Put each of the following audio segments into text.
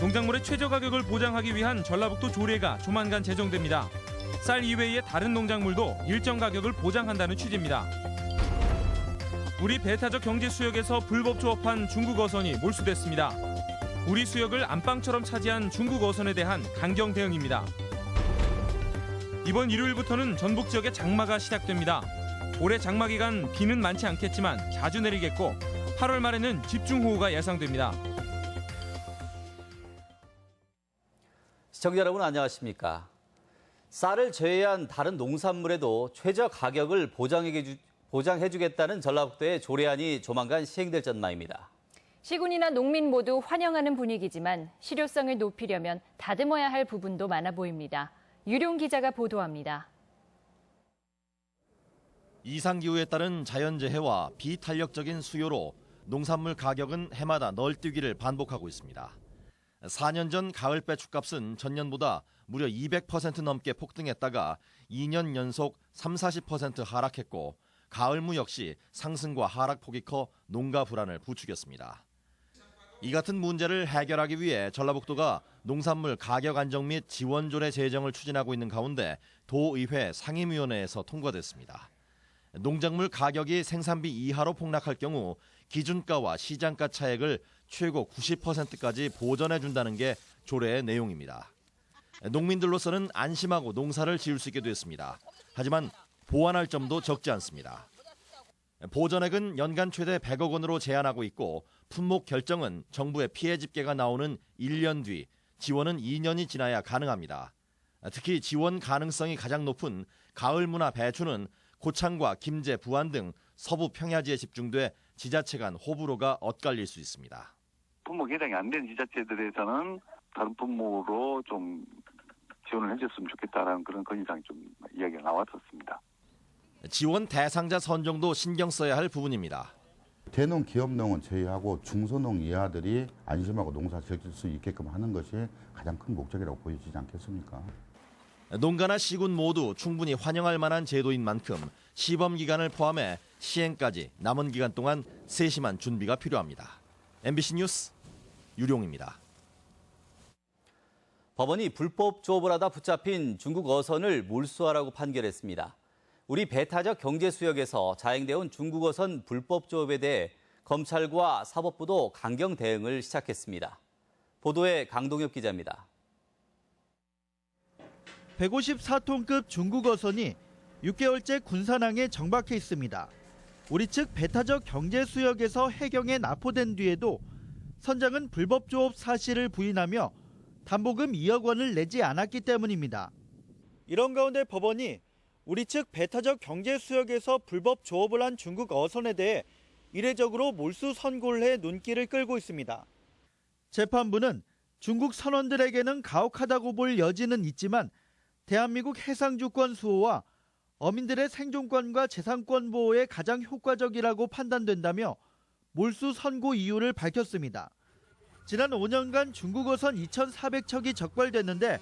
농작물의 최저 가격을 보장하기 위한 전라북도 조례가 조만간 제정됩니다. 쌀 이외의 다른 농작물도 일정 가격을 보장한다는 취지입니다. 우리 배타적 경제 수역에서 불법 조업한 중국 어선이 몰수됐습니다. 우리 수역을 안방처럼 차지한 중국 어선에 대한 강경 대응입니다. 이번 일요일부터는 전북 지역에 장마가 시작됩니다. 올해 장마 기간 비는 많지 않겠지만 자주 내리겠고 8월 말에는 집중호우가 예상됩니다. 시청자 여러분 안녕하십니까? 쌀을 제외한 다른 농산물에도 최저 가격을 보장해주겠다는 전라북도의 조례안이 조만간 시행될 전망입니다. 시군이나 농민 모두 환영하는 분위기지만 실효성을 높이려면 다듬어야 할 부분도 많아 보입니다. 유룡 기자가 보도합니다. 이상기후에 따른 자연재해와 비탄력적인 수요로 농산물 가격은 해마다 널뛰기를 반복하고 있습니다. 4년 전 가을 배추값은 전년보다 무려 200% 넘게 폭등했다가 2년 연속 30-40% 하락했고 가을무 역시 상승과 하락폭이 커 농가 불안을 부추겼습니다. 이 같은 문제를 해결하기 위해 전라북도가 농산물 가격 안정 및 지원 조례 제정을 추진하고 있는 가운데 도의회 상임위원회에서 통과됐습니다. 농작물 가격이 생산비 이하로 폭락할 경우 기준가와 시장가 차액을 최고 90%까지 보전해준다는 게 조례의 내용입니다. 농민들로서는 안심하고 농사를 지을 수 있게 됐습니다. 하지만 보완할 점도 적지 않습니다. 보전액은 연간 최대 100억 원으로 제한하고 있고 품목 결정은 정부의 피해 집계가 나오는 1년 뒤, 지원은 2년이 지나야 가능합니다. 특히 지원 가능성이 가장 높은 가을무나 배추는 고창과 김제, 부안 등 서부 평야지에 집중돼 지자체 간 호불호가 엇갈릴 수 있습니다. 품목 해당이 안 된 지자체들에서는 다른 품목으로 좀 지원을 해줬으면 좋겠다라는 그런 건의사항이 좀 이야기가 나왔었습니다. 지원 대상자 선정도 신경 써야 할 부분입니다. 대농, 기업농은 제외하고 중소농 이하들이 안심하고 농사 지을 수 있게끔 하는 것이 가장 큰 목적이라고 보여지지 않겠습니까? 농가나 시군 모두 충분히 환영할 만한 제도인 만큼 시범 기간을 포함해 시행까지 남은 기간 동안 세심한 준비가 필요합니다. MBC 뉴스 유룡입니다. 법원이 불법 조업을 하다 붙잡힌 중국 어선을 몰수하라고 판결했습니다. 우리 배타적 경제 수역에서 자행되어 온 중국 어선 불법 조업에 대해 검찰과 사법부도 강경 대응을 시작했습니다. 보도에 강동엽 기자입니다. 154톤급 중국 어선이 6개월째 군산항에 정박해 있습니다. 우리 측 배타적 경제 수역에서 해경에 납포된 뒤에도 선장은 불법 조업 사실을 부인하며 담보금 2억 원을 내지 않았기 때문입니다. 이런 가운데 법원이 우리 측 배타적 경제 수역에서 불법 조업을 한 중국 어선에 대해 이례적으로 몰수 선고를 해 눈길을 끌고 있습니다. 재판부는 중국 선원들에게는 가혹하다고 볼 여지는 있지만 대한민국 해상주권 수호와 어민들의 생존권과 재산권 보호에 가장 효과적이라고 판단된다며 몰수 선고 이유를 밝혔습니다. 지난 5년간 중국 어선 2,400척이 적발됐는데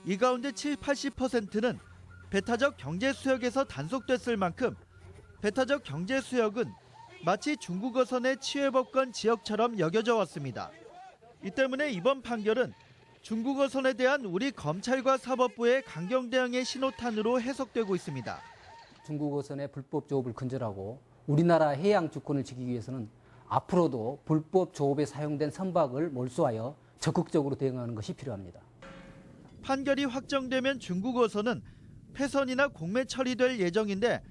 이 가운데 70-80%는 배타적 경제 수역에서 단속됐을 만큼 배타적 경제 수역은 마치 중국 어선의 치외법권 지역처럼 여겨져 왔습니다. 이 때문에 이번 판결은 중국 어선에 대한 우리 검찰과 사법부의 강경 대응의 신호탄으로 해석되고 있습니다. 중국 어선의 불법 조업을 근절하고 우리나라 해양 주권을 지키기 위해서는 앞으로도 불법 조업에 사용된 선박을 몰수하여 적극적으로 대응하는 것이 필요합니다. 판결이 확정되면 중국 어선은 폐선이나 공매 처리될 예정인데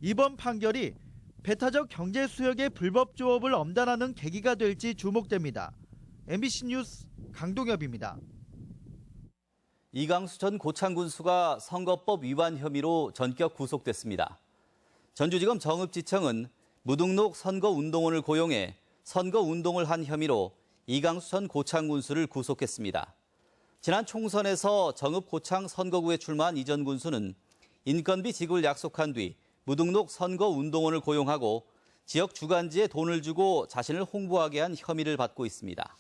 이번 판결이 배타적 경제 수역의 불법 조업을 엄단하는 계기가 될지 주목됩니다. MBC 뉴스 강동엽입니다. 이강수 전 고창군수가 선거법 위반 혐의로 전격 구속됐습니다. 전주지검 정읍지청은 무등록 선거운동원을 고용해 선거운동을 한 혐의로 이강수 전 고창군수를 구속했습니다. 지난 총선에서 정읍 고창 선거구에 출마한 이 전 군수는 인건비 지급을 약속한 뒤 무등록 선거운동원을 고용하고 지역 주간지에 돈을 주고 자신을 홍보하게 한 혐의를 받고 있습니다.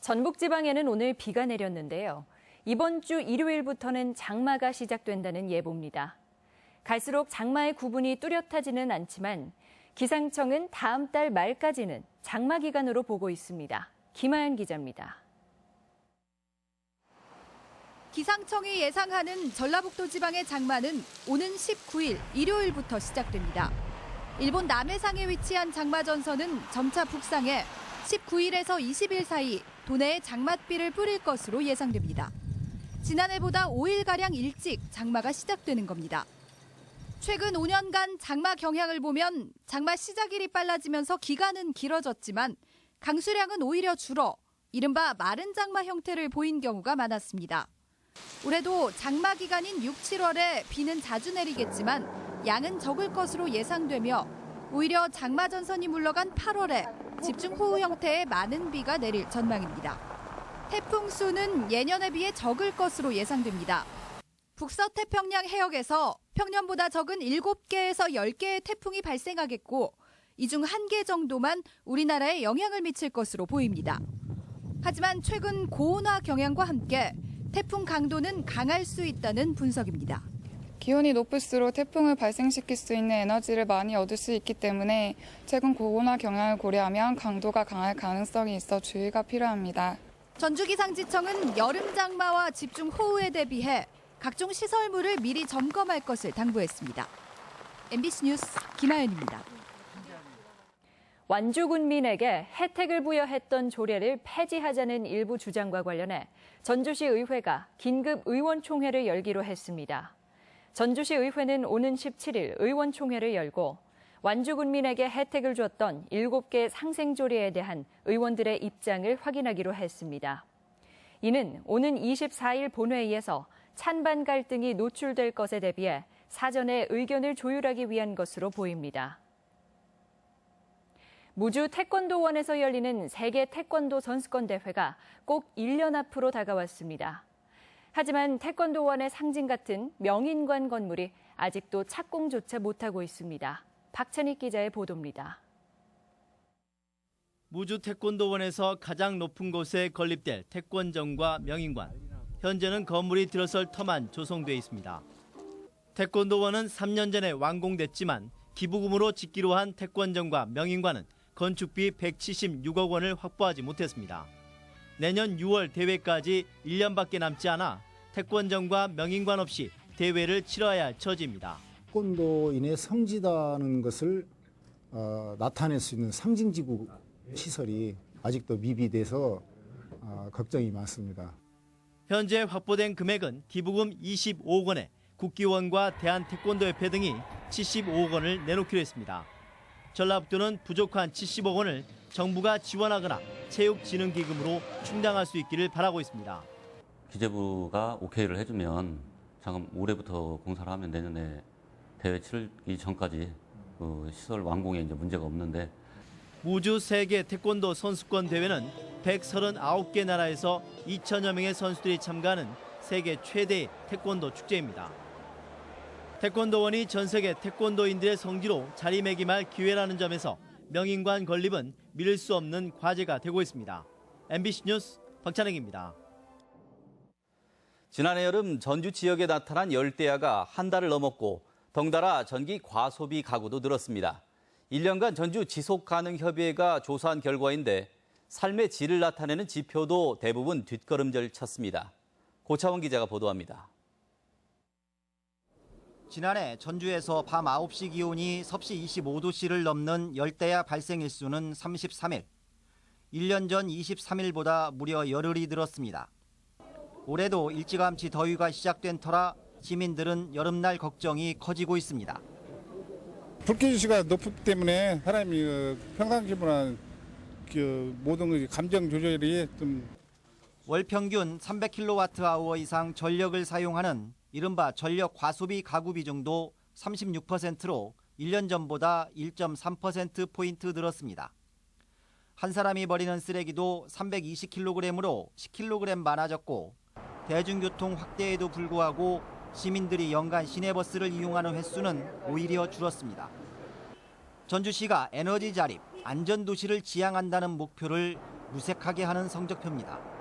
전북 지방에는 오늘 비가 내렸는데요. 이번 주 일요일부터는 장마가 시작된다는 예보입니다. 갈수록 장마의 구분이 뚜렷하지는 않지만 기상청은 다음 달 말까지는 장마 기간으로 보고 있습니다. 김하연 기자입니다. 기상청이 예상하는 전라북도 지방의 장마는 오는 19일 일요일부터 시작됩니다. 일본 남해상에 위치한 장마전선은 점차 북상해 19일에서 20일 사이 도내에 장맛비를 뿌릴 것으로 예상됩니다. 지난해보다 5일가량 일찍 장마가 시작되는 겁니다. 최근 5년간 장마 경향을 보면 장마 시작일이 빨라지면서 기간은 길어졌지만 강수량은 오히려 줄어 이른바 마른 장마 형태를 보인 경우가 많았습니다. 올해도 장마 기간인 6, 7월에 비는 자주 내리겠지만 양은 적을 것으로 예상되며 오히려 장마 전선이 물러간 8월에 집중호우 형태의 많은 비가 내릴 전망입니다. 태풍 수는 예년에 비해 적을 것으로 예상됩니다. 북서태평양 해역에서 평년보다 적은 7개에서 10개의 태풍이 발생하겠고 이 중 1개 정도만 우리나라에 영향을 미칠 것으로 보입니다. 하지만 최근 고온화 경향과 함께 태풍 강도는 강할 수 있다는 분석입니다. 기온이 높을수록 태풍을 발생시킬 수 있는 에너지를 많이 얻을 수 있기 때문에 최근 고온화 경향을 고려하면 강도가 강할 가능성이 있어 주의가 필요합니다. 전주기상지청은 여름 장마와 집중호우에 대비해 각종 시설물을 미리 점검할 것을 당부했습니다. MBC 뉴스 김하연입니다. 완주군민에게 혜택을 부여했던 조례를 폐지하자는 일부 주장과 관련해 전주시 의회가 긴급 의원총회를 열기로 했습니다. 전주시 의회는 오는 17일 의원총회를 열고 완주군민에게 혜택을 줬던 7개 상생조례에 대한 의원들의 입장을 확인하기로 했습니다. 이는 오는 24일 본회의에서 찬반 갈등이 노출될 것에 대비해 사전에 의견을 조율하기 위한 것으로 보입니다. 무주 태권도원에서 열리는 세계 태권도 선수권 대회가 꼭 1년 앞으로 다가왔습니다. 하지만 태권도원의 상징 같은 명인관 건물이 아직도 착공조차 못하고 있습니다. 박찬익 기자의 보도입니다. 무주 태권도원에서 가장 높은 곳에 건립될 태권정과 명인관. 현재는 건물이 들어설 터만 조성돼 있습니다. 태권도원은 3년 전에 완공됐지만 기부금으로 짓기로 한 태권정과 명인관은 건축비 176억 원을 확보하지 못했습니다. 내년 6월 대회까지 1년밖에 남지 않아 태권정과 명인관 없이 대회를 치러야 할 처지입니다. 태권도인의 성지다는 것을 나타낼 수 있는 상징지구 시설이 아직도 미비돼서 걱정이 많습니다. 현재 확보된 금액은 기부금 25억 원에 국기원과 대한태권도협회 등이 75억 원을 내놓기로 했습니다. 전라북도는 부족한 70억 원을 정부가 지원하거나 체육진흥기금으로 충당할 수 있기를 바라고 있습니다. 기재부가 오케이를 해주면 잠깐 올해부터 공사를 하면 내년에 대회 치르기 전까지 시설 완공에 이제 문제가 없는데 무주 세계 태권도 선수권 대회는 139개 나라에서 2천여 명의 선수들이 참가하는 세계 최대의 태권도 축제입니다. 태권도원이 전 세계 태권도인들의 성지로 자리매김할 기회라는 점에서 명인관 건립은 미룰 수 없는 과제가 되고 있습니다. MBC 뉴스 박찬익입니다. 지난해 여름 전주 지역에 나타난 열대야가 한 달을 넘었고 덩달아 전기 과소비 가구도 늘었습니다. 1년간 전주 지속가능협의회가 조사한 결과인데 삶의 질을 나타내는 지표도 대부분 뒷걸음질 쳤습니다. 고차원 기자가 보도합니다. 지난해 전주에서 밤 9시 기온이 섭씨 25도씨를 넘는 열대야 발생 일수는 33일. 1년 전 23일보다 무려 열흘이 늘었습니다. 올해도 일찌감치 더위가 시작된 터라 시민들은 여름날 걱정이 커지고 있습니다. 불쾌지수가 높기 때문에 사람이 평상시보다 모든 감정 조절이 좀 월 평균 300kWh 이상 전력을 사용하는 이른바 전력 과소비 가구 비중도 36%로 1년 전보다 1.3%포인트 늘었습니다. 한 사람이 버리는 쓰레기도 320kg으로 10kg 많아졌고 대중교통 확대에도 불구하고 시민들이 연간 시내버스를 이용하는 횟수는 오히려 줄었습니다. 전주시가 에너지 자립, 안전도시를 지향한다는 목표를 무색하게 하는 성적표입니다.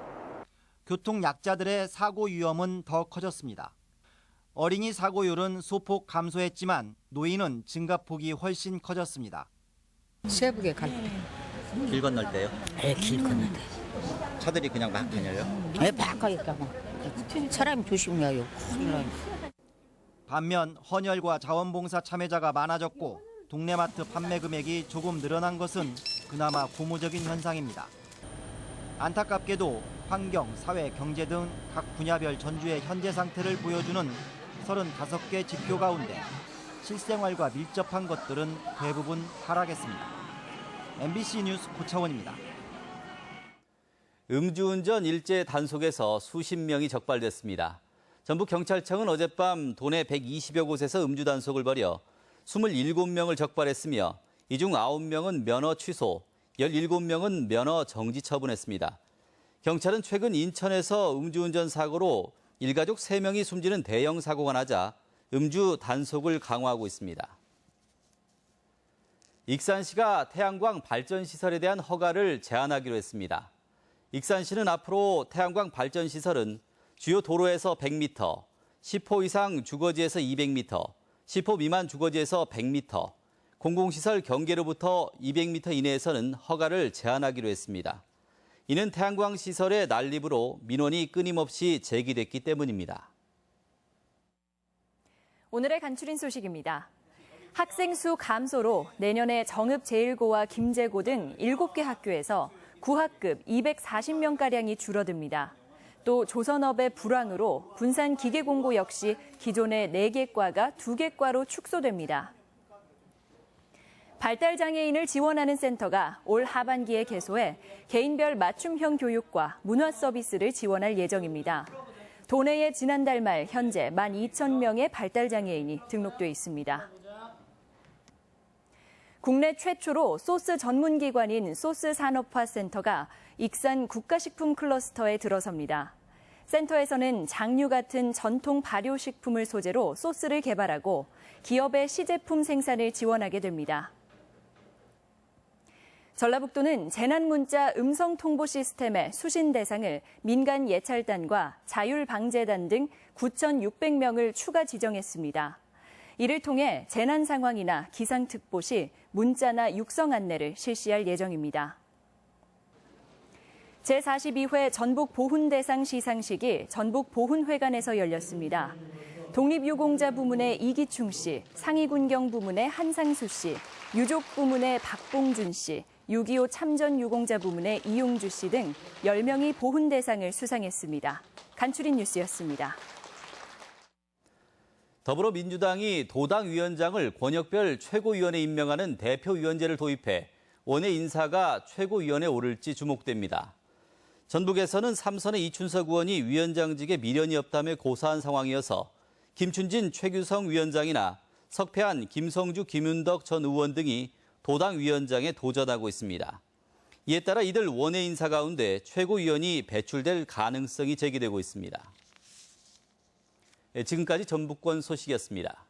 교통 약자들의 사고 위험은 더 커졌습니다. 어린이 사고율은 소폭 감소했지만 노인은 증가폭이 훨씬 커졌습니다. 시외북에 갈 때. 길 건널 때요? 네, 길 건널 때. 차들이 그냥 막 다녀요? 왜 바꿔니까 사람이 조심해요. 반면 헌혈과 자원봉사 참여자가 많아졌고 동네 마트 판매 금액이 조금 늘어난 것은 그나마 고무적인 현상입니다. 안타깝게도 환경, 사회, 경제 등 각 분야별 전주의 현재 상태를 보여주는 35개 지표 가운데 실생활과 밀접한 것들은 대부분 하락했습니다. MBC 뉴스 고차원입니다. 음주운전 일제 단속에서 수십 명이 적발됐습니다. 전북경찰청은 어젯밤 도내 120여 곳에서 음주 단속을 벌여 27명을 적발했으며 이 중 9명은 면허 취소, 17명은 면허 정지 처분했습니다. 경찰은 최근 인천에서 음주운전 사고로 일가족 3명이 숨지는 대형 사고가 나자 음주 단속을 강화하고 있습니다. 익산시가 태양광 발전시설에 대한 허가를 제한하기로 했습니다. 익산시는 앞으로 태양광 발전시설은 주요 도로에서 100m, 10호 이상 주거지에서 200m, 10호 미만 주거지에서 100m, 공공시설 경계로부터 200m 이내에서는 허가를 제한하기로 했습니다. 이는 태양광 시설의 난립으로 민원이 끊임없이 제기됐기 때문입니다. 오늘의 간추린 소식입니다. 학생 수 감소로 내년에 정읍-제1고와 김제고 등 7개 학교에서 구학급 240명가량이 줄어듭니다. 또 조선업의 불황으로 군산기계공고 역시 기존의 4개 과가 2개 과로 축소됩니다. 발달장애인을 지원하는 센터가 올 하반기에 개소해 개인별 맞춤형 교육과 문화 서비스를 지원할 예정입니다. 도내에 지난달 말 현재 12,000명의 발달장애인이 등록돼 있습니다. 국내 최초로 소스 전문기관인 소스산업화센터가 익산 국가식품 클러스터에 들어섭니다. 센터에서는 장류 같은 전통 발효식품을 소재로 소스를 개발하고 기업의 시제품 생산을 지원하게 됩니다. 전라북도는 재난문자 음성통보 시스템의 수신 대상을 민간 예찰단과 자율방재단 등 9,600명을 추가 지정했습니다. 이를 통해 재난 상황이나 기상특보 시 문자나 육성 안내를 실시할 예정입니다. 제42회 전북보훈대상 시상식이 전북보훈회관에서 열렸습니다. 독립유공자 부문의 이기충 씨, 상위군경 부문의 한상수 씨, 유족 부문의 박봉준 씨, 6.25 참전유공자 부문의 이용주 씨 등 10명이 보훈대상을 수상했습니다. 간추린 뉴스였습니다. 더불어민주당이 도당위원장을 권역별 최고위원에 임명하는 대표위원제를 도입해 원외 인사가 최고위원에 오를지 주목됩니다. 전북에서는 삼선의 이춘석 의원이 위원장직에 미련이 없다며 고사한 상황이어서 김춘진 최규성 위원장이나 석패한 김성주 김윤덕 전 의원 등이 도당위원장에 도전하고 있습니다. 이에 따라 이들 원외 인사 가운데 최고위원이 배출될 가능성이 제기되고 있습니다. 지금까지 전북권 소식이었습니다.